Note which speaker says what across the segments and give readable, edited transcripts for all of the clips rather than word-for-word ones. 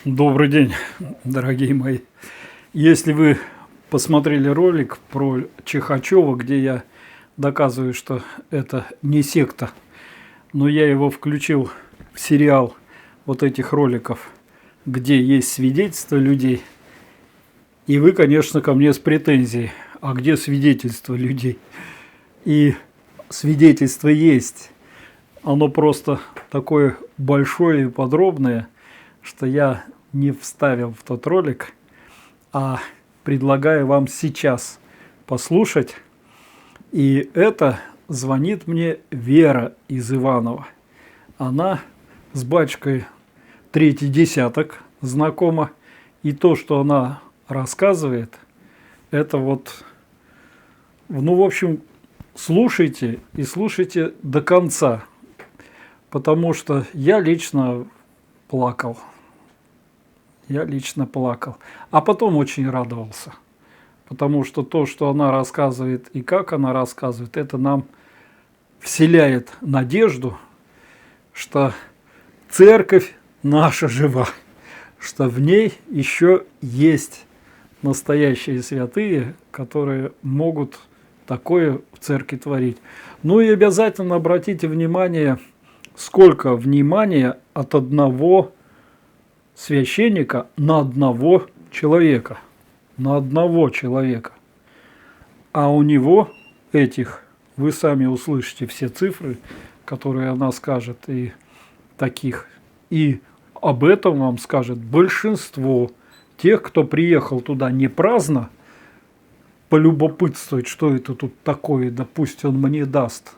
Speaker 1: Добрый день, дорогие мои. Если вы посмотрели ролик про Чихачева, где я доказываю, что это не секта, но я его включил в сериал вот этих роликов, где есть свидетельства людей, и вы, конечно, ко мне с претензией, а где свидетельства людей? И свидетельство есть, оно просто такое большое и подробное, что я не вставил в тот ролик, а предлагаю вам сейчас послушать. И это звонит мне Вера из Иванова. Она с батюшкой третий десяток знакома. И то, что она рассказывает, это вот, ну, в общем, слушайте и слушайте до конца. Потому что я лично плакал. А потом очень радовался. Потому что то, что она рассказывает и как она рассказывает, это нам вселяет надежду, что церковь наша жива, что в ней еще есть настоящие святые, которые могут такое в церкви творить. Ну и обязательно обратите внимание, сколько внимания от одного священника на одного человека. А у него этих, вы сами услышите все цифры, которые она скажет, и таких. И об этом вам скажет большинство тех, кто приехал туда не праздно, полюбопытствовать, что это тут такое, да пусть он мне даст,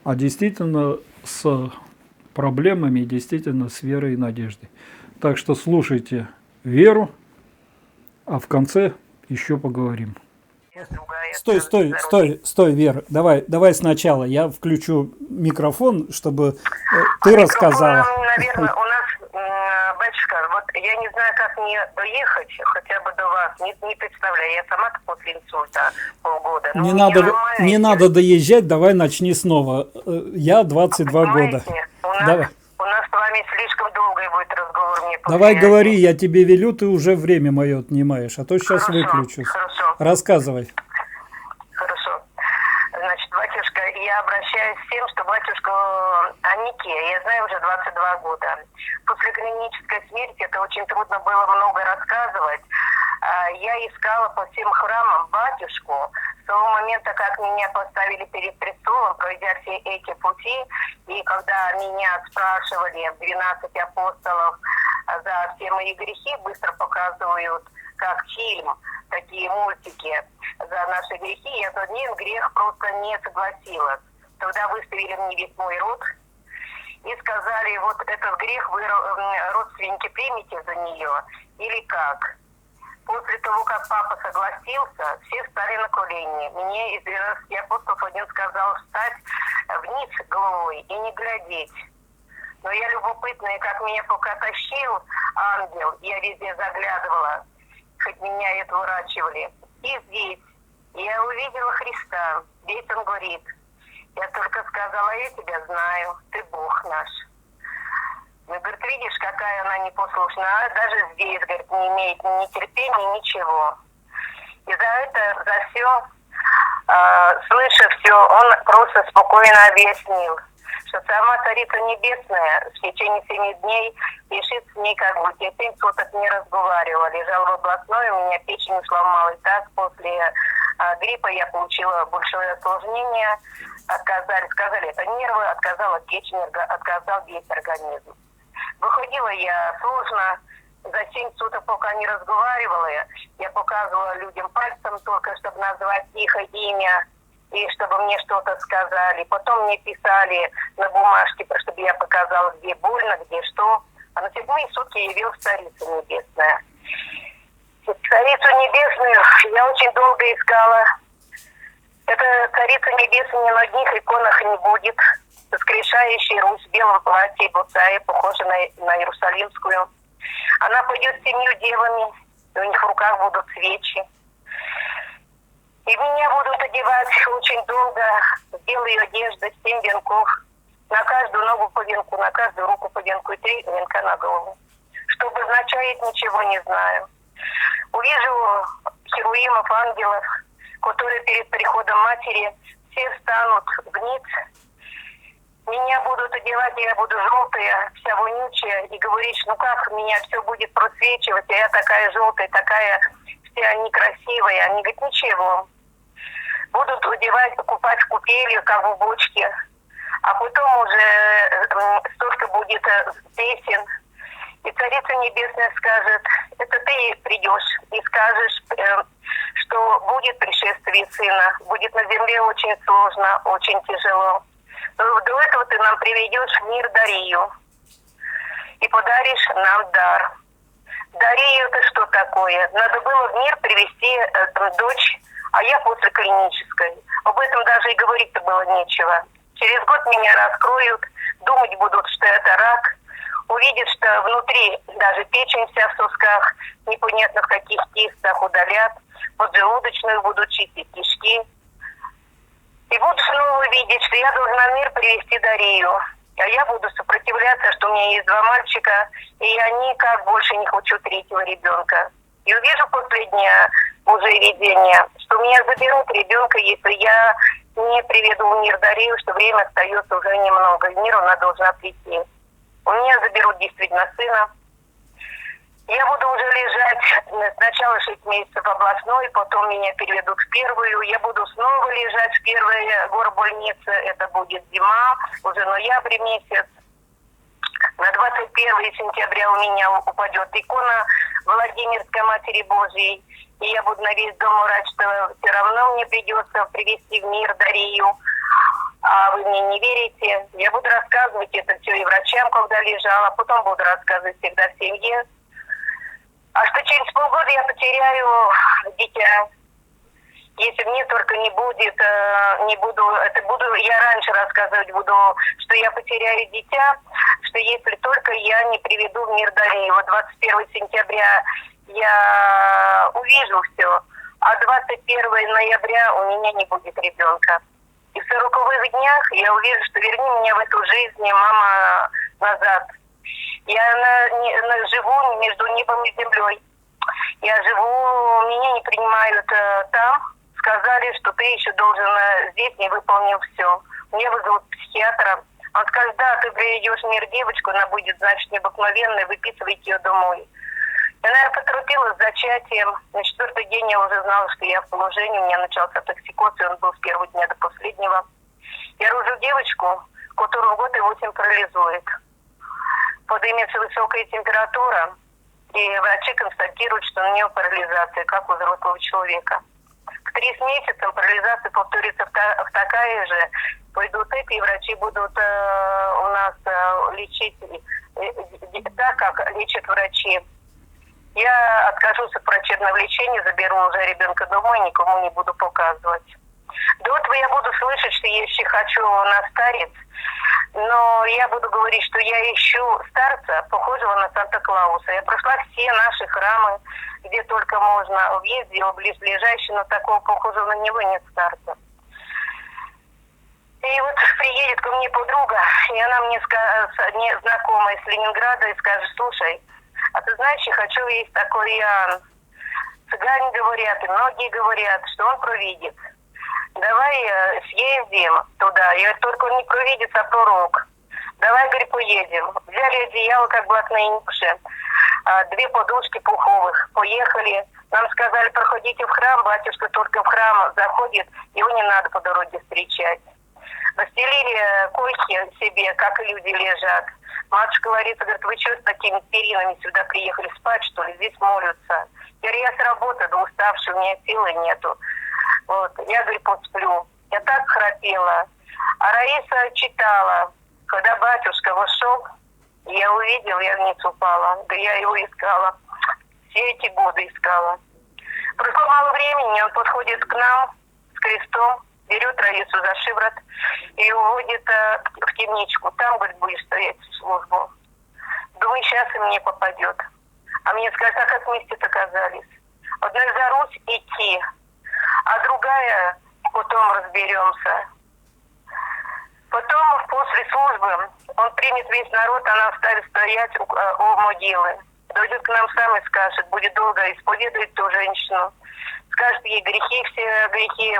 Speaker 1: а действительно с проблемами, действительно с верой и надеждой. Так что слушайте Веру, а в конце еще поговорим. Стой, Вера, давай сначала. Я включу микрофон, чтобы ты рассказала.
Speaker 2: Наверное, у нас, батюшка, вот я не знаю, как мне доехать хотя бы до вас, не представляю. Я сама после инсульта полгода.
Speaker 1: Не надо доезжать, давай начни снова. Я 22 года. Давай.
Speaker 2: У нас с вами слишком долгий будет разговор.
Speaker 1: Давай говори, я тебе велю, ты уже время мое отнимаешь, а то сейчас выключусь.
Speaker 2: Хорошо.
Speaker 1: Рассказывай.
Speaker 2: Хорошо. Значит, батюшка, я обращаюсь с тем, что батюшка Анике, я знаю уже 22 года. После клинической смерти это очень трудно было много рассказывать. Я искала по всем храмам батюшку. С того момента, как меня поставили перед престолом, пройдя все эти пути, и когда меня спрашивали 12 апостолов за все мои грехи, быстро показывают, как фильм, такие мультики за наши грехи, я за один грех просто не согласилась. Тогда выставили мне весь мой род и сказали, вот этот грех вы, родственники, примете за нее или как? После того, как папа согласился, все встали на колени. Мне из 12 апостолов один сказал встать вниз головой и не глядеть. Но я любопытная, как меня пока тащил ангел, я везде заглядывала, хоть меня и отворачивали. И здесь я увидела Христа. Здесь он говорит, я только сказала, я тебя знаю, ты Бог наш. Ну, говорит, видишь, какая она непослушная, даже здесь, говорит, не имеет ни терпения, ничего. И за это, за все, слыша все, он просто спокойно объяснил, что сама Царица Небесная в течение 7 дней решит с ней, как бы, я 7 суток не разговаривала, лежала в областной, у меня печень сломалась, так, после гриппа я получила большое осложнение, сказали, это нервы, отказала печень, отказал весь организм. Выходила я сложно, за 7 суток, пока не разговаривала, я показывала людям пальцем только, чтобы назвать их имя, и чтобы мне что-то сказали. Потом мне писали на бумажке, чтобы я показала, где больно, где что. А на 7-е сутки явилась Царица Небесная. Царицу Небесную я очень долго искала. Эта Царица Небесная ни на одних иконах не будет. Воскрешающая Русь в белом платье, босая, похожа на Иерусалимскую. Она пойдет с 7 девами, и у них в руках будут свечи. И меня будут одевать очень долго, белые одежды, 7 венков. На каждую ногу по венку, на каждую руку по венку и 3 венка на голову. Что обозначает, ничего не знаю. Увижу херувимов, ангелов, которые перед приходом матери все встанут в ниц. Меня будут одевать, я буду желтая, вся вонючая, и говоришь, ну как меня все будет просвечивать, а я такая желтая, такая вся некрасивая. Они говорят, ничего. Будут одевать, купать в купели, как в бочке. А потом уже столько будет песен. И Царица Небесная скажет, это ты придешь и скажешь, что будет пришествие Сына. Будет на земле очень сложно, очень тяжело. Но до этого ты нам приведешь в мир Дарию и подаришь нам дар. Дарию это что такое? Надо было в мир привести дочь, а я после клинической. Об этом даже и говорить-то было нечего. Через год меня раскроют, думать будут, что это рак. Увидят, что внутри даже печень вся в сосках, непонятно в каких кистах удалят. Поджелудочную будут чистить кишки. И будут снова видеть, что я должна в мир привести Дарию. А я буду сопротивляться, что у меня есть 2 мальчика, и я никак больше не хочу 3-го ребенка. И увижу после дня уже видения, что у меня заберут ребенка, если я не приведу в мир Дарию, что время остается уже немного, и в мир она должна прийти. У меня заберут действительно сына. Я буду уже лежать сначала 6 месяцев в областной, потом меня переведут в первую. Я буду снова лежать в первой горбольнице. Это будет зима, уже ноябрь месяц. На 21 сентября у меня упадет икона Владимирской Матери Божьей. И я буду на весь дом орать, что все равно мне придется привести в мир Дарию. А вы мне не верите. Я буду рассказывать это все и врачам, когда лежала. Потом буду рассказывать всегда в семье. А что через полгода я потеряю дитя. Если мне только не будет, не буду, это буду, я раньше рассказывать буду, что я потеряю дитя, что если только я не приведу в мир Дарию. Вот 21 сентября я увижу все, а 21 ноября у меня не будет ребенка. И в 40-х днях я увижу, что верни меня в эту жизнь, мама, назад. Я живу между небом и землей. Я живу, меня не принимают там. Сказали, что ты еще должен здесь, не выполнил все. Мне вызовут психиатра. Он скажет, да, ты приведешь в мир девочку, она будет, значит, необыкновенной, выписывайте ее домой. Я, наверное, поторопилась с зачатием. На 4-й день я уже знала, что я в положении. У меня начался токсикоз, и он был с первого дня до последнего. Я рожу девочку, которую год и 8 парализует. Поднимется высокая температура, и врачи констатируют, что у нее парализация, как у взрослого человека. К 3 месяцам парализация повторится такая же. Пойдут эти, и врачи будут у нас лечить так, как лечат врачи. Я откажусь от врачебного лечения, заберу уже ребенка домой, никому не буду показывать. До этого я буду слышать, что я еще хочу на старец, но я буду говорить, что я ищу старца, похожего на Санта-Клауса. Я прошла все наши храмы, где только можно, въездила ближайший, но такого похожего на него нет старца. И вот приедет ко мне подруга, и она мне знакомая из Ленинграда, и скажет, слушай, а ты знаешь, я хочу, есть такой Иоанн. Цыгане говорят, и многие говорят, что он провидит. Давай съездим туда. Я говорю, только он не провидец, а пророк. Давай, говорю, поедем. Взяли одеяло, как блатные нюши, 2 подушки пуховых. Поехали. Нам сказали, проходите в храм. Батюшка только в храм заходит, его не надо по дороге встречать. Настелили койки себе, как и люди лежат. Матушка Лариса говорит, вы что с такими перинами сюда приехали спать, что ли? Здесь молятся. Я говорю, я с работы, да уставшая, у меня силы нету. Вот. Я, говорю, посплю. Я так храпела. А Раиса читала. Когда батюшка вошел, я увидела, я вниз упала. Да я его искала. Все эти годы искала. Прошло мало времени, он подходит к нам с крестом, берет Раису за шиворот и уводит в темничку. Там, говорит, будешь стоять в службу. Думаю, сейчас и мне попадет. А мне скажут, а как вместе оказались? Одной за Русь идти, а другая потом разберемся. Потом, после службы, он примет весь народ, она ставит стоять у могилы. дойдет к нам сам и скажет, будет долго исповедовать ту женщину. Скажет ей грехи, все грехи,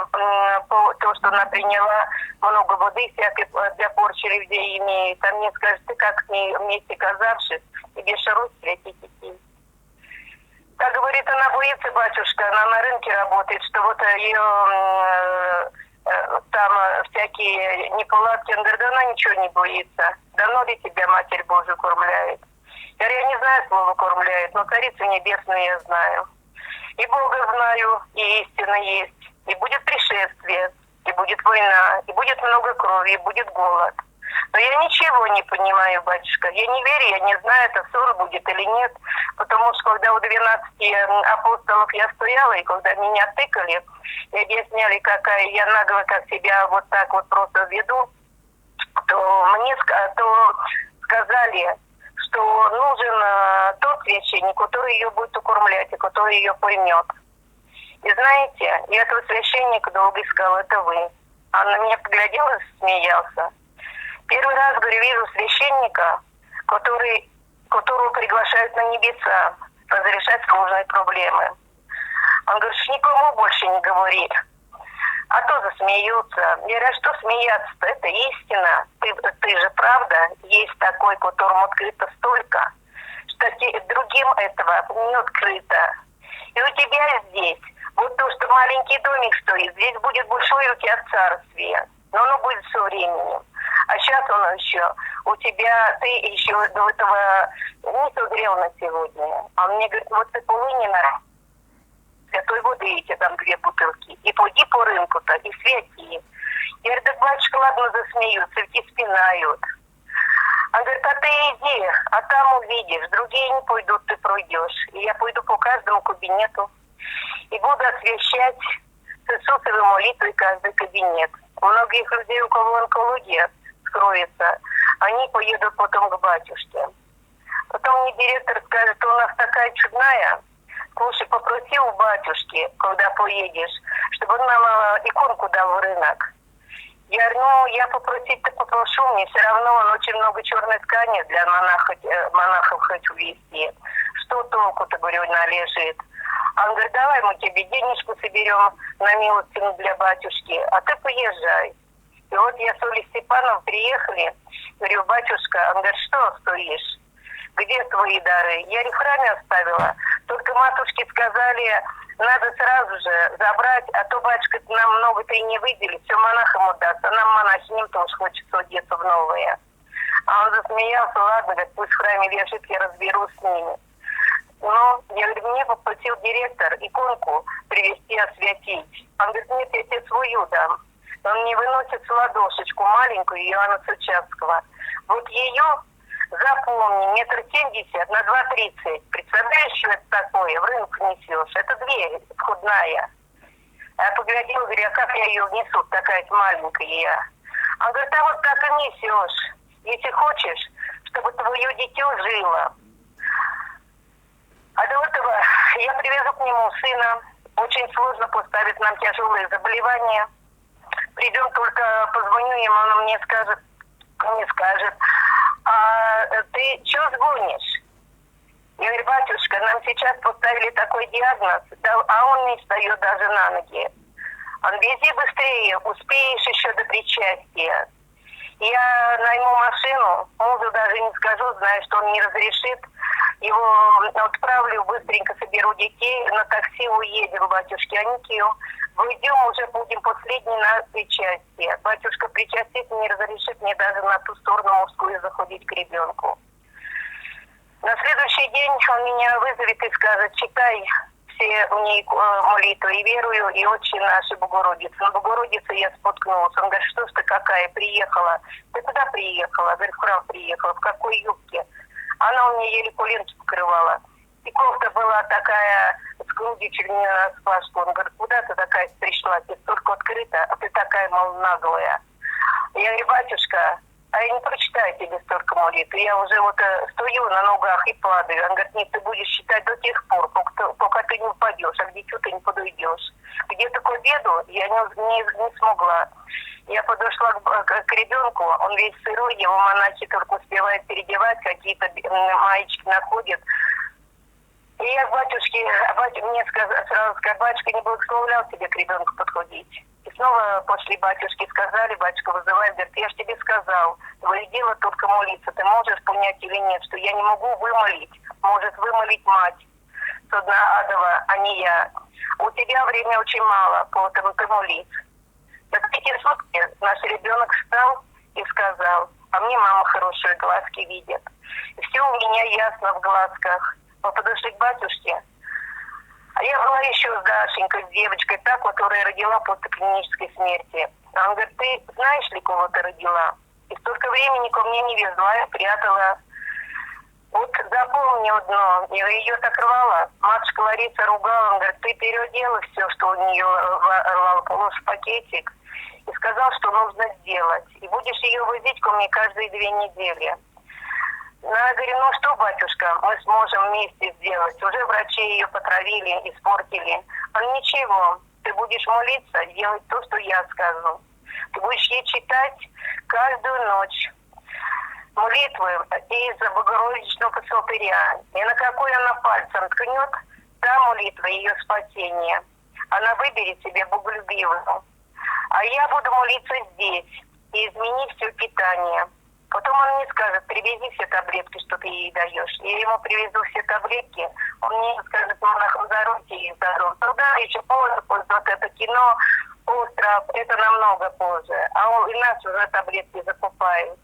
Speaker 2: по то, что она приняла, много воды всякой для порчи людей имеет. А мне скажет, ты как с ней вместе оказавшись, тебе шарот этих детей. Так говорит, она боится, батюшка, она на рынке работает, что вот ее там всякие неполадки, он говорит, да она ничего не боится. Давно ли тебя Матерь Божия кормляет? Я говорю, я не знаю слово кормляет, но Царицу Небесную я знаю. И Бога знаю, и истина есть, и будет пришествие, и будет война, и будет много крови, и будет голод. Но я ничего не понимаю, батюшка. Я не верю, я не знаю, это сон будет или нет. Потому что когда у 12 апостолов я стояла, и когда меня тыкали, и объясняли, какая я нагло, как себя вот так вот просто веду, то мне сказали, что нужен тот священник, который ее будет укормлять, и который ее поймет. И знаете, я этого священника долго искала, это вы. Он на меня поглядел и смеялся. Первый раз, говорю, вижу священника, которого приглашают на небеса разрешать сложные проблемы. Он говорит, что никому больше не говори. А то засмеются. Я говорю, а что смеяться-то? Это истина. Ты же правда, есть такой, которому открыто столько, что другим этого не открыто. И у тебя здесь, вот то, что маленький домик стоит, здесь будет большое у тебя царствие. Но оно будет со временем. А сейчас он еще, у тебя, ты еще до этого не согрел на сегодня. А он мне говорит, вот ты полынина, святой воды эти там 2 бутылки. И пойди по рынку-то, и святи. Я говорю, да батюшка, ладно, засмеются, ведь и спинают. Он говорит, а ты иди, а там увидишь, другие не пойдут, ты пройдешь. И я пойду по каждому кабинету и буду освящать с Иисусовой молитвой каждый кабинет. У многих людей, у кого онкология скроется, они поедут потом к батюшке. Потом мне директор скажет, у нас такая чудная. Слушай, попроси у батюшки, когда поедешь, чтобы он нам иконку дал в рынок. Я говорю, ну, я попросить-то попрошу, мне все равно он очень много черной ткани для монахов хочу вести. Что толку-то, говорю, належит? А он говорит, давай мы тебе денежку соберем на милостину для батюшки, а ты поезжай. И вот я с Олей Степановной приехали, говорю, батюшка, он говорит, что стоишь? Где твои дары? Я в храме оставила. Только матушке сказали, надо сразу же забрать, а то батюшка нам много-то и не выделит, все монахам отдаст, а нам монахиням тоже хочется одеться в новое. А он засмеялся, ладно, говорит, пусть в храме лежит, я разберусь с ними. Ну, я говорю, мне попросил директор иконку привезти, освятить. Он говорит, нет, я тебе свою дам. Он мне выносит ладошечку маленькую Иоанна Сычавского. Вот ее запомни, 1,70 м на 2,30 м. Представляешь, что это такое? В рынок несешь. Это дверь входная. А я поглядела, говорю, а как я ее внесу, такая маленькая? Он говорит, а вот так и несешь. Если хочешь, чтобы твое дитё жило. А до этого я привезу к нему сына. Очень сложно поставить нам тяжелые заболевания. Придем, только позвоню ему, он мне скажет, а ты что сгонишь? Я говорю, батюшка, нам сейчас поставили такой диагноз, а он не встает даже на ноги. Он вези быстрее, успеешь еще до причастия. Я найму машину, мужу даже не скажу, знаю, что он не разрешит. Его отправлю, быстренько соберу детей, на такси уедем, батюшке Аникию. Выйдем, уже будем последний на причастие. Батюшка причастие не разрешит мне даже на ту сторону мужскую заходить к ребенку. На следующий день он меня вызовет и скажет, читай все мне молитвы, и верую, и Отче нашей Богородицы. На Богородице я споткнулась. Он говорит, что ж ты какая, приехала? Ты куда приехала? Говорит, в храм приехала. В какой юбке? Она у меня еле коленки покрывала. И кофта была такая, с груди чуть не на спашку. Он говорит, куда ты такая пришла? Ты столько открыта, а ты такая, мол, наглая. Я говорю, батюшка, а я не прочитаю тебе столько молитв. Я уже вот стою на ногах и падаю. Он говорит, нет, ты будешь читать до тех пор, пока ты не упадешь, а к дитю ты не подойдешь. Где-то к обеду я не смогла. Я подошла к ребенку, он весь сырой, его монахи только успевают переодевать, какие-то маечки находят. И я к батюшке, мне сразу сказал, батюшка не благословлял тебе к ребенку подходить. И снова пошли батюшки, сказали, батюшка вызывает, говорит, я же тебе сказал, твое дело только молиться, ты можешь понять или нет, что я не могу вымолить, может вымолить мать со дна адова, а не я. У тебя время очень мало, поэтому ты молись. За 3 сутки наш ребенок встал и сказал, а мне мама хорошие глазки видит. И все у меня ясно в глазках. Мы подошли к батюшке. А я была еще с Дашенькой, с девочкой, та, которая родила после клинической смерти. А он говорит, ты знаешь ли, кого ты родила? И столько времени ко мне не везла, я прятала. Вот запомни одно, ее так рвало. Матушка Лариса ругала, он говорит, ты переодела все, что у нее рвало, положь в пакетик. И сказал, что нужно сделать. И будешь ее возить ко мне каждые 2 недели. Я говорю, ну что, батюшка, мы сможем вместе сделать. Уже врачи ее потравили, испортили. Он ничего, ты будешь молиться, делать то, что я скажу. Ты будешь ей читать каждую ночь молитвы из Богородичного псалтыря. И на какой она пальцем ткнет, та молитва ее спасения. Она выберет себе боголюбивую. А я буду молиться здесь и измени все питание. Потом он мне скажет, привези все таблетки, что ты ей даешь. Я ему привезу все таблетки, он мне скажет, монахом здоровьте и здоров. Тогда еще позже, вот это кино, остров, это намного позже. А он и нас уже таблетки закупают.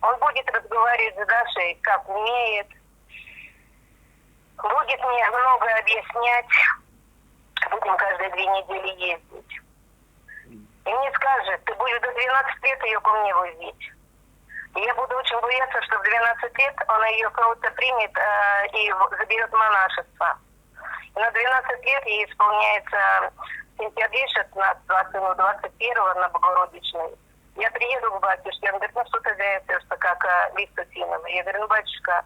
Speaker 2: Он будет разговаривать с Дашей, как умеет. Будет мне много объяснять. Будем каждые 2 недели ездить. И мне скажет, ты будешь до 12 лет ее ко мне возить. И я буду очень бояться, что в 12 лет он ее кого-то примет и заберет в монашество. И на 12 лет ей исполняется в сентябре 16-го, 21-го на Богородичной. Я приеду к батюшке, он говорит, ну что ты даешься, как лист осиновый. Я говорю, ну батюшка,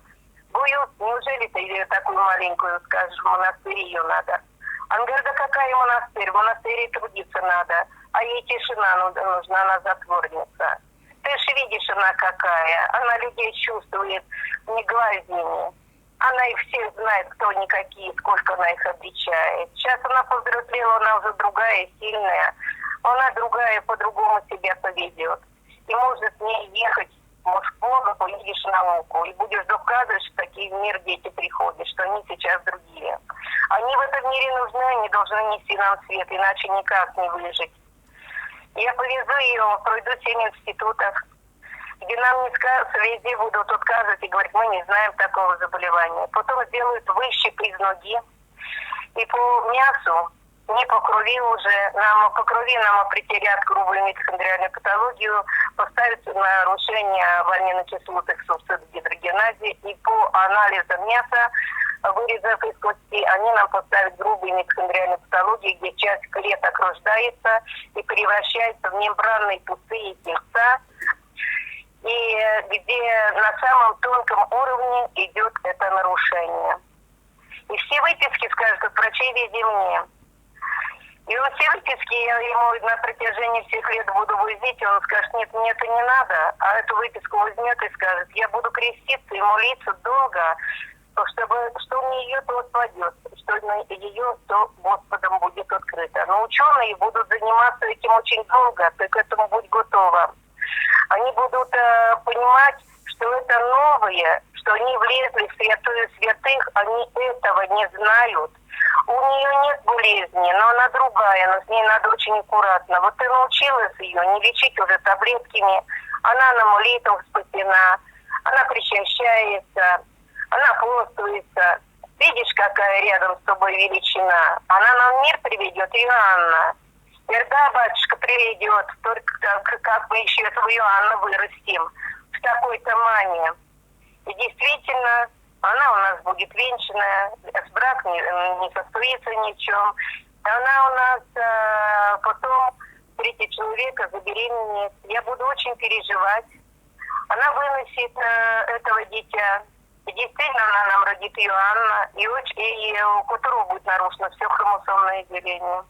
Speaker 2: боюсь, неужели ты ее такую маленькую скажешь, в монастырь ее надо? Он говорит, да какая монастырь? В монастыре трудиться надо, а ей тишина нужна, она затворница. Ты же видишь, она какая. Она людей чувствует не глазнями. Она их всех знает, кто они какие, сколько она их обличает. Сейчас она повзрослела, она уже другая, сильная. Она другая, по-другому себя поведет. И можно с ней ехать в Москву, но поедешь в науку. И будешь доказывать, что такие в мир дети приходят, что они сейчас другие. Они в этом мире нужны, они должны нести нам свет, иначе никак не выжить. Я повезу ее, пройду 7 институтов, где нам не скажут, везде будут отказывать и говорить, мы не знаем такого заболевания. Потом сделают выщип из ноги. И по мясу, не по крови уже, по крови нам определят грубую митохондриальную патологию, поставят нарушение аминокислотных субстат гидрогеназии, и по анализам мяса, вырезав из кости, они нам поставят грубую митохондриальную патологию, где часть клеток рождается и превращается в мембранные пустые тельца, и где на самом тонком уровне идет это нарушение. И все выписки, скажут, от врачей везде мне. И вот все выписки я ему на протяжении всех лет буду возить, и он скажет, нет, мне это не надо, а эту выписку возьмет и скажет, я буду креститься и молиться долго, чтобы что мне ее, то отпадет, что на ее, то Господом будет открыто. Но ученые будут заниматься этим очень долго, ты к этому будь готова. Они будут понимать, что это новое, что они влезли в святую святых, они этого не знают. У нее нет болезни, но она другая, но с ней надо очень аккуратно. Вот ты научилась ее не лечить уже таблетками, она на молитвах спасена, она причащается, она постуется. Видишь, какая рядом с тобой величина? Она нам в мир приведет, Иоанна. Да, батюшка, приведет, только как мы еще эту Иоанну вырастим в такой-то мане. И действительно, она у нас будет венчанная, с брак не состоится ни в чем. Она у нас потом, третий человека, забеременеет. Я буду очень переживать. Она выносит этого дитя. И действительно, она нам родит Иоанна, и у которого будет нарушено все хромосомное деление.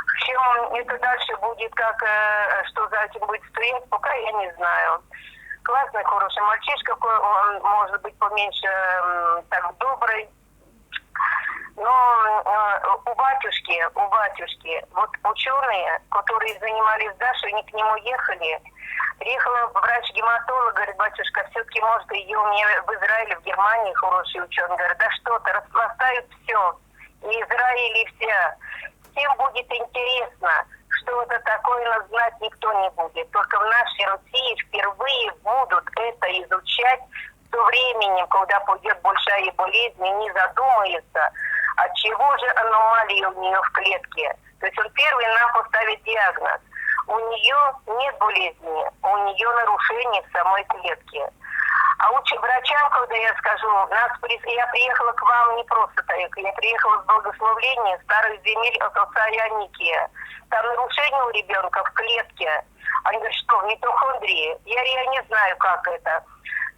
Speaker 2: В чем это дальше будет, что за этим будет стоять, пока я не знаю. Классный, хороший мальчишка, он может быть поменьше так добрый, Но у батюшки, вот ученые, которые занимались Дашей, они к нему ехали. Приехала врач-гематолог, говорит, батюшка, все-таки может ее у меня в Израиле, в Германии хороший ученый. Говорит, да что-то, распластают все. И Израиль, и вся. Всем будет интересно, что это такое, но знать никто не будет. Только в нашей России впервые будут это изучать с временем, когда пойдет большая болезнь, и не задумается, от чего же аномалии у нее в клетке. То есть он первый нам поставит диагноз. У нее нет болезни, у нее нарушение в самой клетке. А врачам, когда я скажу, я приехала к вам не просто так, я приехала с благословления старых земель от отца Ионикия. Там нарушение у ребенка в клетке. Они говорят, что в митохондрии? Я не знаю, как это.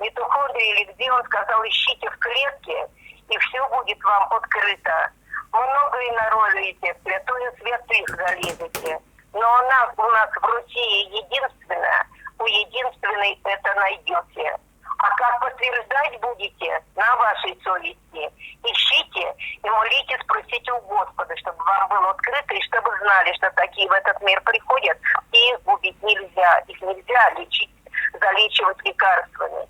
Speaker 2: Митохондрии или где, он сказал, ищите в клетке, и все будет вам открыто. Многое нароете, святую святых залезете. Но у нас в России единственное, у единственной это найдете. А как подтверждать будете на вашей совести? Ищите и молитесь, просите у Господа, чтобы вам было открыто, и чтобы знали, что такие в этот мир приходят, и их губить нельзя. Их нельзя лечить, залечивать лекарствами.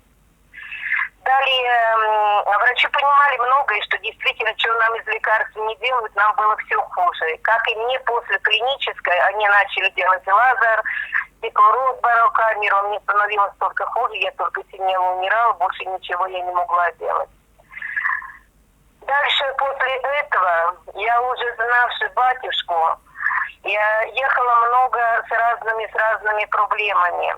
Speaker 2: Далее, врачи понимали многое, что действительно, что нам из лекарств не делают, нам было все хуже. Как и мне после клинической, они начали делать лазер, кислород, барокамеру, мне становилось только хуже, я только сильнее умирала, больше ничего я не могла делать. Дальше, после этого, я уже знавши батюшку, я ехала много с разными проблемами.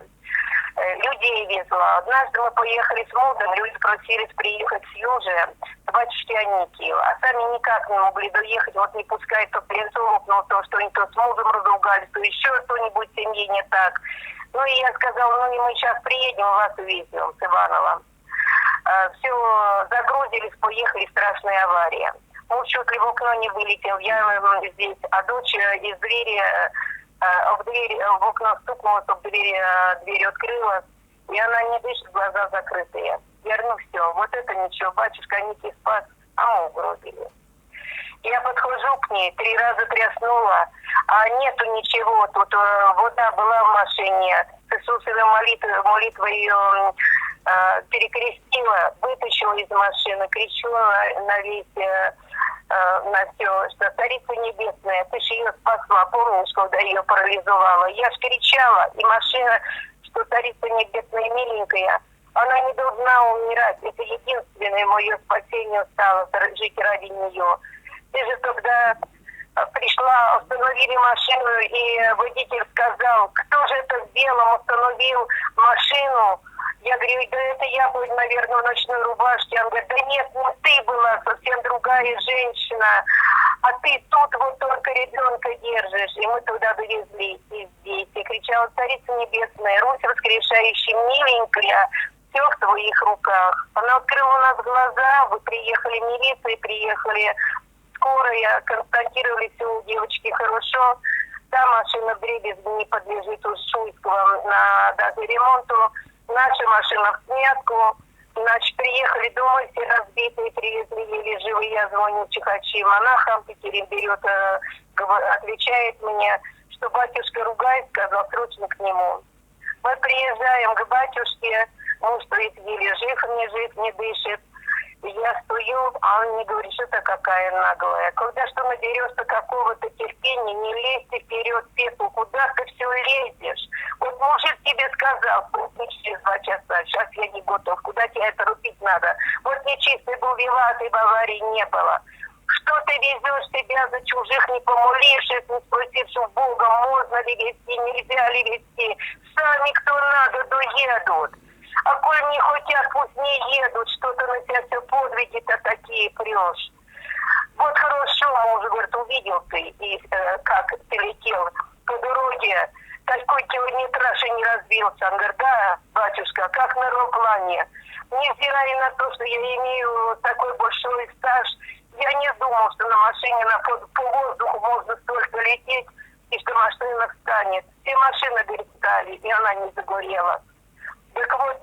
Speaker 2: Людей везла. Однажды мы поехали с мужем, люди просились приехать с Южи, к батюшке Аникию, а сами никак не могли доехать, вот не пускай то принцов, но то, что они то с мужем разругались, то еще что-нибудь в семье не так. Ну и я сказала, ну и мы сейчас приедем, вас увезем с Иванова. Все, загрузились, поехали, страшная авария. Муж чуть ли в окно не вылетел, я здесь, а дочь из двери... в окно стукнула, чтобы дверь открыла, и она не дышит, глаза закрытые. Я говорю, ну все, вот это ничего, батюшка Аникий спас, а мы угробили. Я подхожу к ней, 3 раза тряснула, а нету ничего, тут вода была в машине, с Иисусовой молитвой ее перекрестила, вытащила из машины, кричу на весь... на все, что Царица Небесная, ты же ее спасла, помнишь, когда ее парализовала? Я ж кричала, и машина, что Царица Небесная миленькая, она не должна умирать, это единственное мое спасение стало, жить ради нее. Ты же тогда пришла, остановили машину, и водитель сказал, кто же это в белом остановил машину? Я говорю, да это я был, наверное, в ночной рубашке. Он говорит, да нет, ну ты была совсем другая женщина, а ты тут вот только ребенка держишь. И мы туда довезли и здесь. И кричала, Царица Небесная, Русь воскрешающая, миленькая, все в твоих руках. Она открыла у нас глаза, вы приехали, милиция приехали, скорая, констатировали все у девочки хорошо. Та машина вдребезги не подлежит у Шуйского на дату ремонту. Наша машина в смятку. Значит, приехали домой, все разбитые, привезли еле живые. Я звоню Чихачи монахам, Питере берет, отвечает мне, что батюшка ругает, сказал, срочно к нему. Мы приезжаем к батюшке, муж стоит еле жив, не дышит. Я стою, а он мне говорит, что ты какая наглая. Когда что наберешься какого-то терпения, не лезьте вперед, пепел, куда ты все лезешь? Вот мужик тебе сказал, через 2 часа, сейчас я не готов, куда тебе это рубить надо? Вот нечистый был виноватый, в аварии не было. Что ты везешь себя за чужих, не помолившись, не спросившись у Бога, можно ли везти, нельзя ли везти? Сами кто надо, доедут. А коль не хотят, пусть не едут, что-то на тебя все подвиги-то такие прешь. Вот хорошо, муж говорит, увидел ты, и как ты летел по дороге, такой километраж и не разбился. Он говорит, да, батюшка, как на аэроплане. Невзирая на то, что я имею такой большой стаж, я не думал, что на машине по воздуху можно столько лететь, и что машина встанет. Все машины, говорит, встали, и она не загорела. Так вот,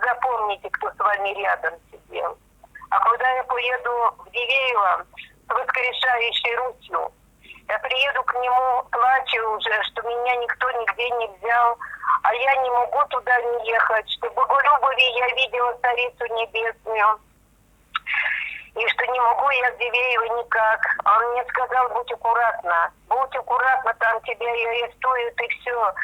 Speaker 2: запомните, кто с вами рядом сидел. А когда я поеду в Дивеево, воскрешающей Русью. Я приеду к нему, плачу уже, что меня никто нигде не взял, а я не могу туда не ехать, что в Боголюбове я видела Царицу Небесную, и что не могу я с Дивеева никак. А он мне сказал, будь аккуратна, там тебя и арестуют, и все.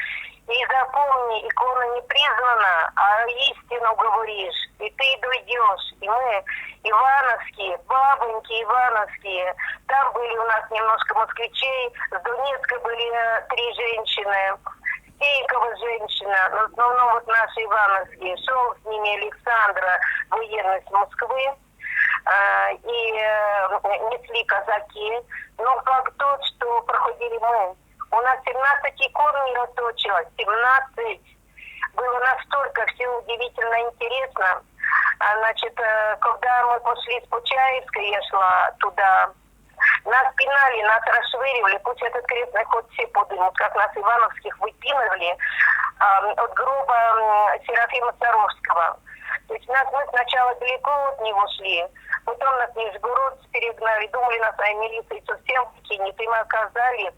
Speaker 2: И запомни, икона не призвана, а истину говоришь, и ты дойдешь. И мы, ивановские, бабоньки ивановские, там были у нас немножко москвичей, с Донецка были 3 женщины, Стейкова женщина, но в основном вот наши ивановские. Шел с ними Александра, военный с Москвы, и несли казаки. Но факт тот, что проходили мы. У нас 17 икон мироточилось, 17. Было настолько все удивительно интересно. Значит, когда мы пошли с Почаевской, я шла туда, нас пинали, нас расшвыривали, пусть этот крестный ход все подымут, как нас ивановских выпинывали от гроба Серафима Саровского. То есть мы сначала далеко от него шли, потом нас в Нижегород перегнали, думали, нас милиция совсем выкинет, и мы оказались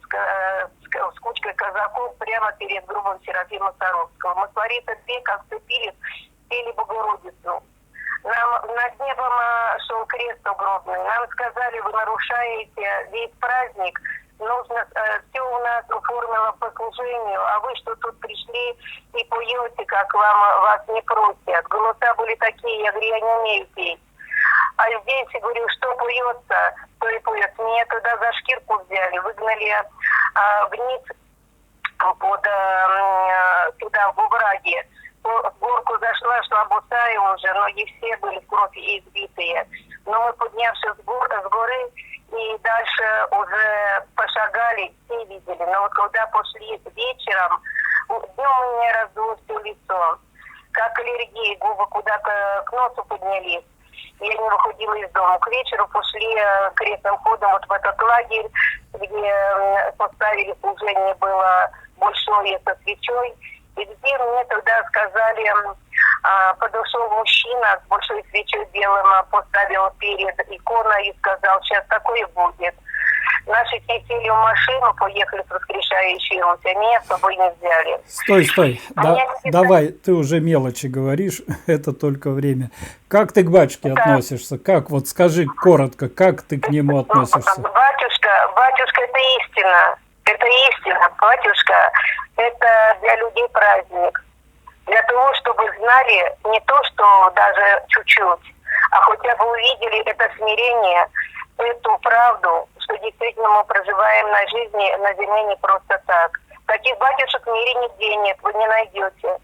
Speaker 2: с кучкой казаков прямо перед гробом Серафима Саровского. Мы с Ларисой как сцепились, пели Богородицу. Нам над небом шел крест угробный. Нам сказали, вы нарушаете весь праздник, нужно, все у нас оформило по служению, а вы что тут пришли и поете, как вас не просят. Голоса были такие, я говорю, я не умею петь. А здесь, я говорю, что поется, то и поется. Меня туда за шкирку взяли, выгнали вниз туда, в овраге. В горку зашла, шла босая уже, ноги все были в крови избитые. Но мы, поднявшись с горы, и дальше уже пошагали, все видели. Но вот когда пошли вечером, днем у меня раздуло все лицо. Как аллергия, губы куда-то к носу поднялись. Я не выходила из дома. К вечеру пошли крестным ходом вот в этот лагерь, где поставили служение было большое со свечой. И где мне тогда сказали, подошел мужчина с большой свечой белым, поставил перед иконой и сказал, сейчас такое будет. Наши все сели в машину, поехали с воскрешающей Русь, а меня с собой не взяли.
Speaker 1: Стой. Давай, ты уже мелочи говоришь, это только время. Как ты к батюшке относишься? Как, вот скажи коротко, как ты к нему относишься?
Speaker 2: Батюшка, это истина. Это истина, батюшка, это для людей праздник. Для того, чтобы знали не то, что даже чуть-чуть, а хотя бы увидели это смирение, эту правду, что действительно мы проживаем на жизни, на земле не просто так. Таких батюшек в мире нигде нет, вы не найдете.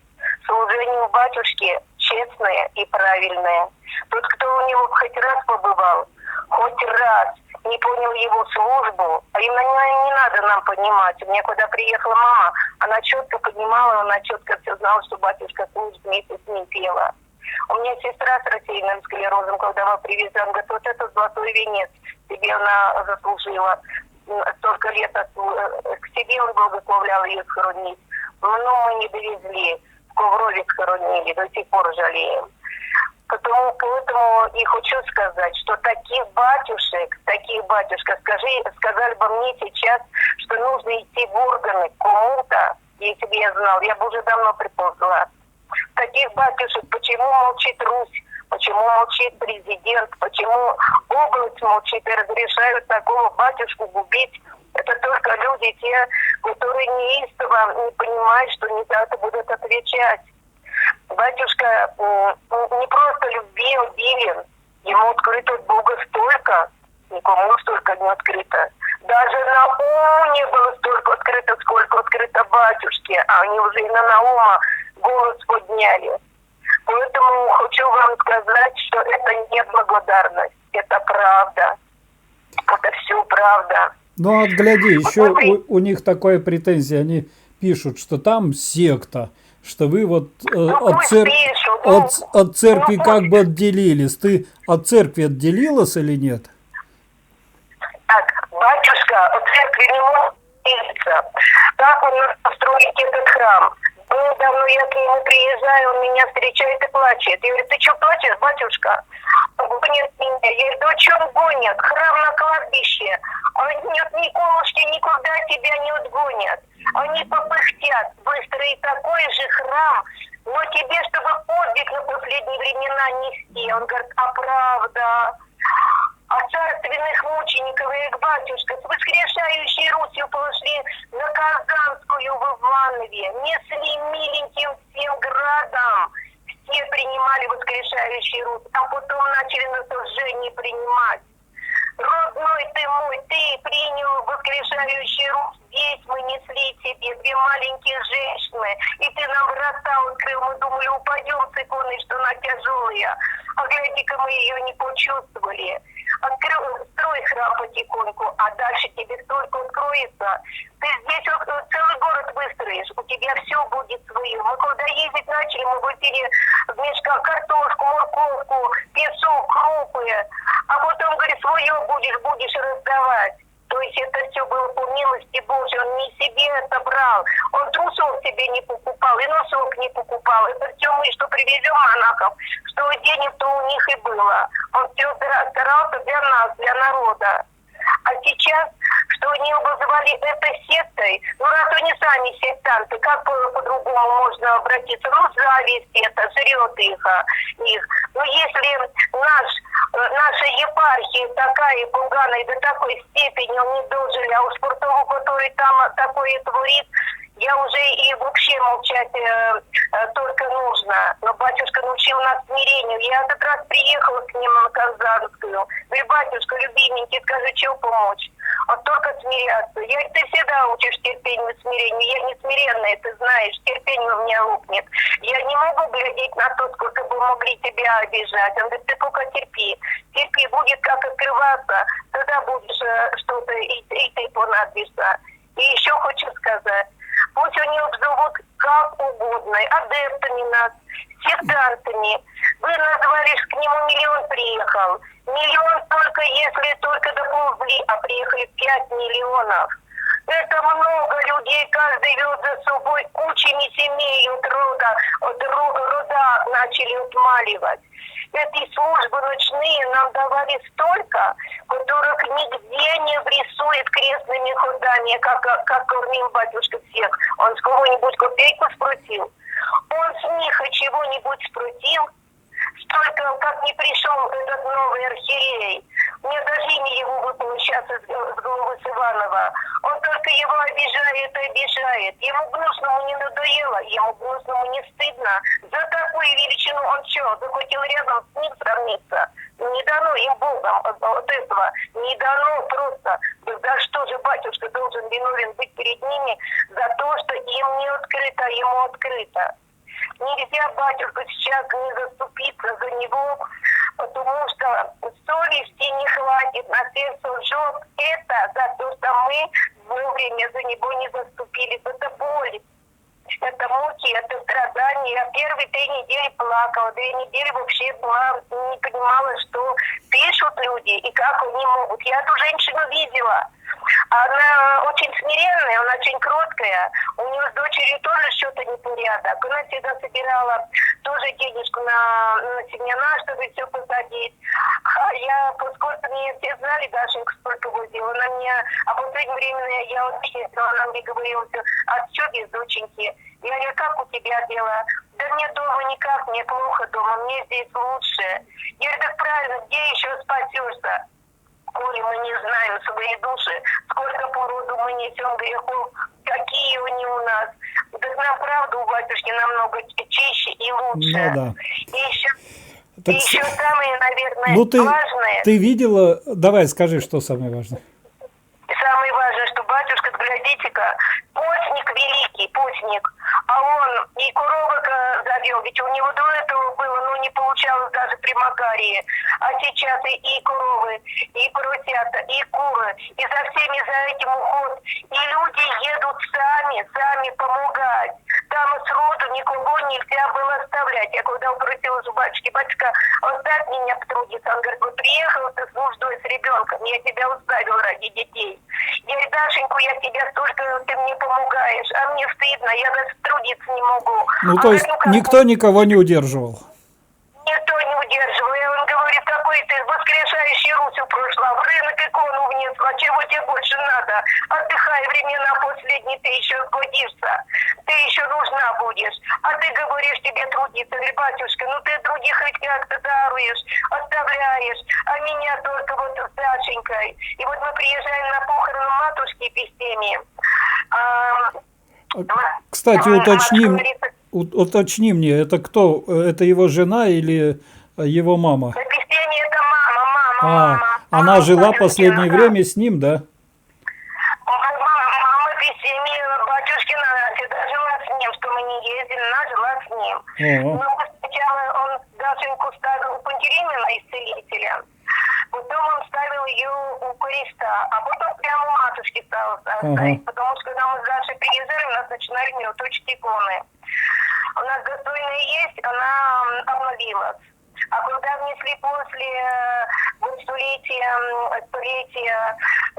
Speaker 2: Служение у батюшки честное и правильное. Тот, кто у него хоть раз побывал, хоть раз не понял его службу, а именно не надо нам понимать. У меня когда приехала мама, она четко понимала, она четко все знала, что батюшка служит, вместе с ним пела. У меня сестра с рассеянным склерозом, когда мы привезли, она говорит, вот это золотой венец, себе она заслужила. Столько лет к себе он благословлял ее схоронить. Но мы не довезли, в Коврове схоронили, до сих пор жалеем. Поэтому и хочу сказать, что таких батюшек, сказали бы мне сейчас, что нужно идти в органы к кому-то, если бы я знал, я бы уже давно приползла. Таких батюшек, почему молчит Русь, почему молчит президент, почему область молчит и разрешают такого батюшку губить. Это только люди, те, которые неистово не понимают, что не за это будут отвечать. Батюшка не просто любви обилен, ему открыто от Бога столько, никому столько не открыто. Даже Науму не было столько открыто, сколько открыто батюшке, а они уже и на Наума голос подняли. Поэтому хочу вам сказать, что это не благодарность, это правда. Это все правда.
Speaker 1: Ну, вот гляди, еще у них такая претензия, они пишут, что там секта, что вы вот от церкви как бы отделились. Ты от церкви отделилась или нет?
Speaker 2: Так, батюшка от церкви не может отделиться. Как он нас построить этот храм? Давно я к нему приезжаю, он меня встречает и плачет. Я говорю, ты что плачешь, батюшка? Он гонят меня. Я говорю, да о чем гонят? Храм на кладбище. Они нет, ни колышки никуда тебя не отгонят. Они попыхтят быстро, и такой же храм. Но тебе, чтобы подвиг на последние времена нести. Он говорит, а правда? А царственных мучеников, их батюшка, с воскрешающей Русью пошли на Казанскую в Иванове, несли миленьким всем градом, все принимали воскрешающий Русь, а потом начали на сожжение принимать. Родной ты мой, ты принял воскрешающий Русь, здесь мы несли тебе две маленькие женщины, и ты нам врата открыл, мы думали, упадем с иконой, что она тяжелая, а глядите-ка мы ее не почувствовали. Открыл, строй храм потихоньку, а дальше тебе столько откроется. Ты здесь целый город выстроишь, у тебя все будет свое. Мы когда ездить начали, мы возили в мешках картошку, морковку, песок, крупы. А потом, говорит, свое будешь раздавать. То есть это все было по милости Божьей. Он не себе собрал. Он трусов себе не покупал, и носок не покупал. Это все мы, что привезем монахов, что денег, то у них и было. Он все старался для нас, для народа. А сейчас, что они обозвали это сектой, ну раз они сами сектанты, как по-другому можно обратиться? Ну, зависть это, жрет их. Но если наша епархия такая поганая до такой степени, он не должен, а уж про того, который там такое творит, я уже и вообще молчать только нужно. Но батюшка научил нас смирению. Я этот раз приехала к нему на Казанскую. Говорю, батюшка, любименький, скажи, чего помочь? Вот только смиряться. Ты всегда учишь терпению и смирению. Я не смиренная, ты знаешь, терпение у меня лопнет. Я не могу глядеть на то, сколько бы могли тебя обижать. Он говорит, ты только терпи. Терпи, будет как открываться, тогда будешь что-то и ты понадобишься. И еще хочу сказать, пусть они обзовут как угодно, адептами нас, сектантами. Вы назвали, к нему 1 миллион приехал. 1 миллион только, если только доползли, а приехали 5 миллионов. Это много людей, каждый вез за собой, кучами семей от рода начали отмаливать. Эти службы ночные нам давали столько, которых нигде не врисует крестными ходами, как кормил батюшка всех. Он с кого-нибудь копейку спросил. Он с них чего-нибудь спросил. Столько, как не пришел этот новый архиерей. Мне даже имя его выпало сейчас из головы с Иванова. Он только его обижает и обижает. Ему гнусному не надоело, ему гнусному не стыдно. За такую величину он что, захотел рядом с ним сравниться? Не дано им Богом от этого. Не дано просто. За что же батюшка должен виновен быть перед ними? За то, что им не открыто, а ему открыто. Нельзя, батюшка, сейчас не заступиться за него, потому что совести не хватит, на сердце лжет. Это за то, что мы вовремя за него не заступились. Это боль, это муки, это страдания. Я первые 3 недели плакала, 2 недели вообще была, не понимала, что пишут люди и как они могут. Я эту женщину видела. Она очень смиренная, она очень кроткая. У нее с дочерью тоже что-то непорядок. Она всегда собирала тоже денежку на семена, чтобы все посадить. А я, поскольку меня все знали, Дашенька сколько возила, она мне, а в последнее время я вот ездила, она мне говорила, а что без доченьки? Я говорю, как у тебя дела? Да мне дома никак, мне плохо дома, мне здесь лучше. Я говорю, так правильно, где еще спасешься? Коли мы не знаем свои души, сколько по роду мы несем грехов, какие они у нас. Так нам правда у батюшки намного чище и лучше.
Speaker 1: Ну, да.
Speaker 2: И еще самое, наверное, важное.
Speaker 1: Ты видела, давай скажи, что самое важное.
Speaker 2: Самое важное, что батюшка, глядите-ка, постник великий, постник, а он и коровок завел, ведь у него до этого было, ну, не получалось даже при Макарии, а сейчас и коровы, и поросята, и куры, и за всеми за этим уход, и люди едут сами помогать. Там сроду никого нельзя было оставлять. Я когда обратилась у батюшки, батюшка, оставь меня потрудиться. Он говорит, вот приехал ты с нуждой, с ребенком, я тебя оставил ради детей. Я говорю, Дашеньку, я тебя столько, ты мне помогаешь, а мне стыдно, я даже трудиться не могу.
Speaker 1: Ну, то есть никто никого не удерживал?
Speaker 2: Никто не удерживал. И он говорит, какой А чего тебе больше надо? Отдыхай, времена последние, ты еще сгодишься. Ты еще нужна будешь. А ты говоришь, тебе трудиться. Говорю, батюшка, ну ты других хоть как-то даруешь, оставляешь. А меня только вот с Дашенькой. И вот мы приезжаем на похороны матушки Пестеми.
Speaker 1: Кстати, уточни мне, это кто? Это его жена или его мама?
Speaker 2: Пестеми это мама.
Speaker 1: Она жила последнее время с ним, да?
Speaker 2: Мама Пестеми, батюшкина, всегда жила с ним, что мы не ездили, она жила с ним. Но сначала он Дашеньку ставил у Пантелеймона, исцелителя. Потом он ставил ее у креста, а потом прямо у матушки стал ставить. Потому что когда мы с Дашей приезжали, у нас начинали мироточить иконы. У нас достойная есть, она обновилась. А когда внесли после столетия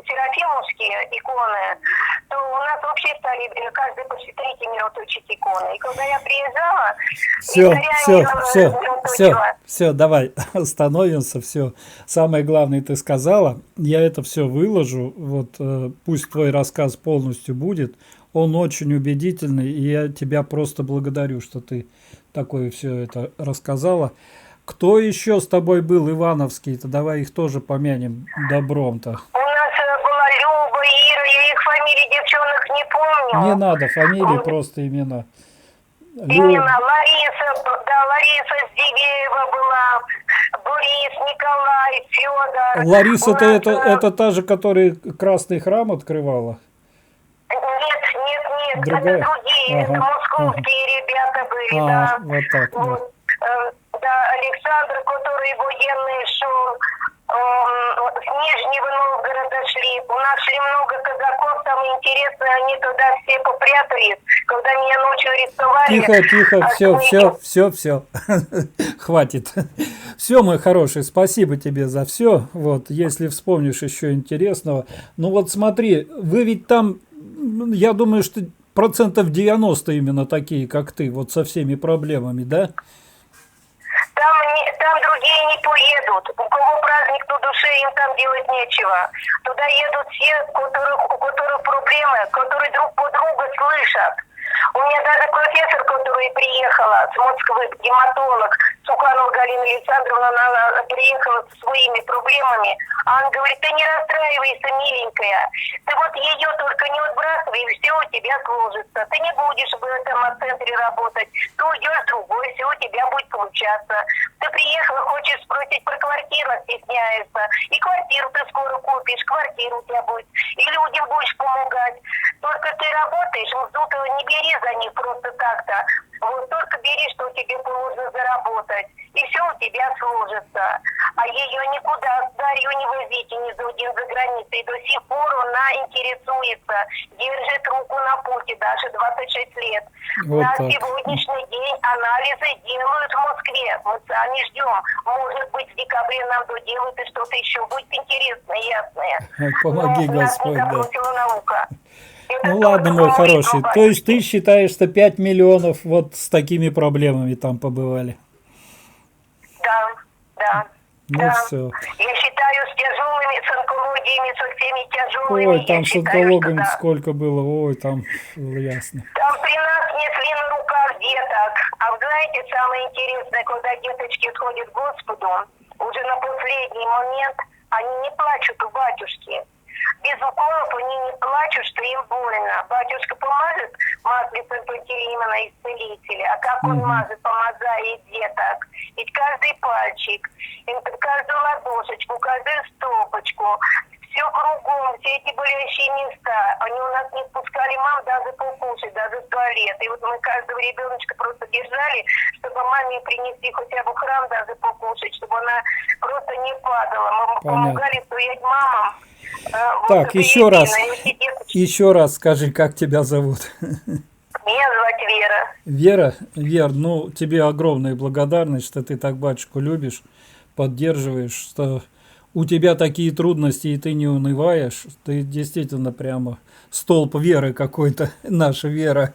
Speaker 2: Серафимовские иконы, то у нас вообще стали каждый после третьей мироточить иконы. И когда я приезжала,
Speaker 1: все, давай остановимся, все. Самое главное ты сказала, я это все выложу, вот пусть твой рассказ полностью будет, он очень убедительный, и я тебя просто благодарю, что ты такое все это рассказала. Кто еще с тобой был, Ивановский-то? Давай их тоже помянем добром-то.
Speaker 2: У нас была Люба, Ира, я их фамилии девчонок не помню.
Speaker 1: Не надо фамилии, просто имена.
Speaker 2: Именно Лариса Здивеева была, Борис, Николай, Федор.
Speaker 1: Лариса-то это та же, которая Красный храм открывала?
Speaker 2: Нет,
Speaker 1: другая?
Speaker 2: Это другие, это московские ребята были, да.
Speaker 1: Вот так, вот.
Speaker 2: Да, Александр, который военный шел, с Нижнего Новгорода шли. У нас шли много казаков, там интересно, они туда все попрятались, когда меня ночью арестовали.
Speaker 1: Тихо, все. Хватит. Все, мой хороший, спасибо тебе за все. Вот, если вспомнишь еще интересного. Ну вот смотри, вы ведь там, я думаю, что 90% именно такие, как ты, вот со всеми проблемами, да?
Speaker 2: Там другие не поедут. У кого праздник на душе, им там делать нечего. Туда едут все, у которых проблемы, которые друг по другу слышат. У меня даже профессор, которая приехала с Москвы, гематолог, Суханова Галина Александровна, она приехала со своими проблемами. А он говорит, ты не расстраивайся, миленькая. Ты вот ее только не отбрасывай, и все у тебя сложится. Ты не будешь в этом центре работать. Ты уйдешь в другой, все у тебя будет получаться. Ты приехала, хочешь спросить про квартиру, стесняешься. И квартиру ты скоро купишь, квартиру у тебя будет. И людям будешь помогать. Только ты работаешь, вот тут не бери за них просто так-то. Вот только бери, что тебе положено заработать. И все у тебя сложится. А ее никуда, Дарью не возите ни за один за границей. До сих пор она интересуется. Держит руку на пути, даже 26 лет.
Speaker 1: Вот
Speaker 2: на
Speaker 1: так.
Speaker 2: Сегодняшний день анализы делают в Москве. Мы сами ждем. Может быть, в декабре нам доделают и что-то еще будет интересное, ясное.
Speaker 1: Помоги,
Speaker 2: но
Speaker 1: Господь,
Speaker 2: нас не
Speaker 1: да.
Speaker 2: забросила наука. Это
Speaker 1: Ну ладно, мой хороший. То есть ты считаешь, что 5 миллионов вот с такими проблемами там побывали?
Speaker 2: Да.
Speaker 1: Ну
Speaker 2: да.
Speaker 1: все.
Speaker 2: Я считаю, с тяжелыми, с онкологиями, со всеми тяжелыми.
Speaker 1: Ой, там с онкологами
Speaker 2: да.
Speaker 1: сколько было, ой, там ясно.
Speaker 2: Там при нас несли на руках деток. А вы знаете, самое интересное, когда деточки отходят к Господу, уже на последний момент они не плачут у батюшки. Без уколов они не плачут, что им больно. Батюшка помажет маслицем Пантелеймона исцелителя, а как он мажет, помазает деток. Ведь каждый пальчик, каждую ладошечку, каждую стопочку, все кругом, все эти болящие места, они у нас не спускали мам даже покушать, даже в туалет. И вот мы каждого ребеночка просто держали, чтобы маме принести хотя бы в храм даже покушать, чтобы она просто не падала. Мы помогали стоять мамам.
Speaker 1: Так, еще раз скажи, как тебя зовут?
Speaker 2: Меня зовут Вера.
Speaker 1: Вера, Вер, ну тебе огромная благодарность, что ты так батюшку любишь, поддерживаешь, что у тебя такие трудности, и ты не унываешь. Ты действительно прямо столб веры какой-то, наша Вера.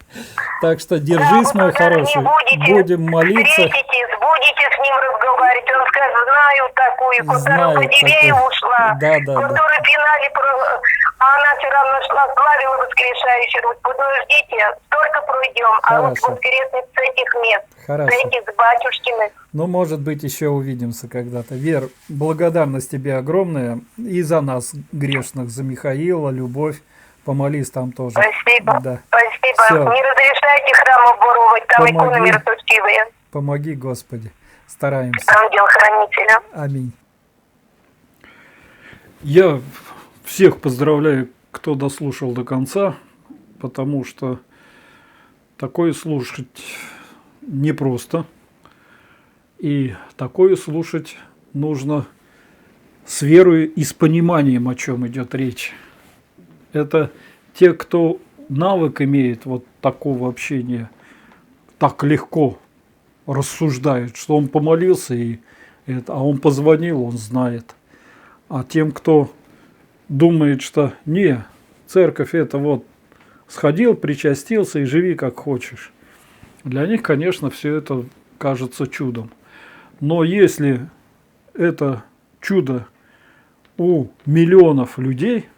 Speaker 1: Так что держись, мой хороший. Будем молиться.
Speaker 2: Встретитесь, будете с ним разговаривать, он скажет, знаю такую, которая
Speaker 3: Знаю
Speaker 2: Фадеева
Speaker 3: такую.
Speaker 2: ушла,
Speaker 3: Да, да, да.
Speaker 2: которая в финале, а она все равно шла, славила воскрешающую. Вот подождите, столько пройдем, а вот
Speaker 3: Хорошо.
Speaker 2: воскреснет с этих мест,
Speaker 3: Хорошо.
Speaker 2: с этих с батюшкиных.
Speaker 3: Ну, может быть, еще увидимся когда-то. Вер, благодарность тебе огромная. И за нас, грешных, за Михаила, Любовь. Помолись там тоже.
Speaker 2: Спасибо,
Speaker 3: Да.
Speaker 2: спасибо.
Speaker 3: Всё.
Speaker 2: Не разрешайте храм обворовывать, там иконы
Speaker 3: Помоги.
Speaker 2: мироточивые.
Speaker 3: Помоги, Господи. Стараемся.
Speaker 2: Ангел-хранителя.
Speaker 3: Аминь.
Speaker 1: Я всех поздравляю, кто дослушал до конца, потому что такое слушать непросто. И такое слушать нужно с верой и с пониманием, о чем идет речь. Это те, кто навык имеет вот такого общения, так легко рассуждают, что он помолился, а он позвонил, он знает. А тем, кто думает, что не, церковь это вот сходил, причастился и живи как хочешь. Для них, конечно, все это кажется чудом. Но если это чудо у миллионов людей,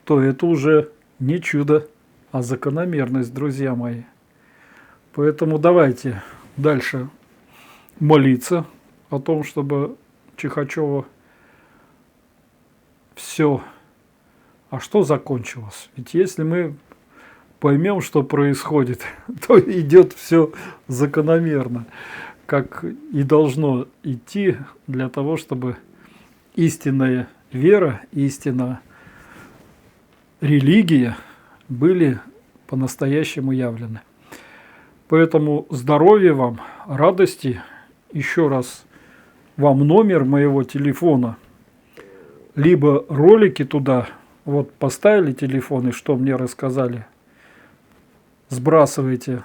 Speaker 1: то это уже не чудо, а закономерность, друзья мои. Поэтому давайте дальше молиться о том, чтобы Чихачева все. А что закончилось? Ведь если мы поймем, что происходит, то идет все закономерно, как и должно идти для того, чтобы истинная вера, истинная религия были по-настоящему явлены. Поэтому здоровья вам, радости. Еще раз вам номер моего телефона, либо ролики туда, вот поставили телефон и что мне рассказали, сбрасывайте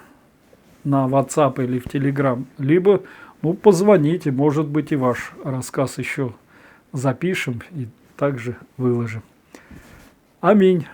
Speaker 1: на WhatsApp или в Telegram, либо позвоните, может быть, и ваш рассказ еще запишем и также выложим. Аминь.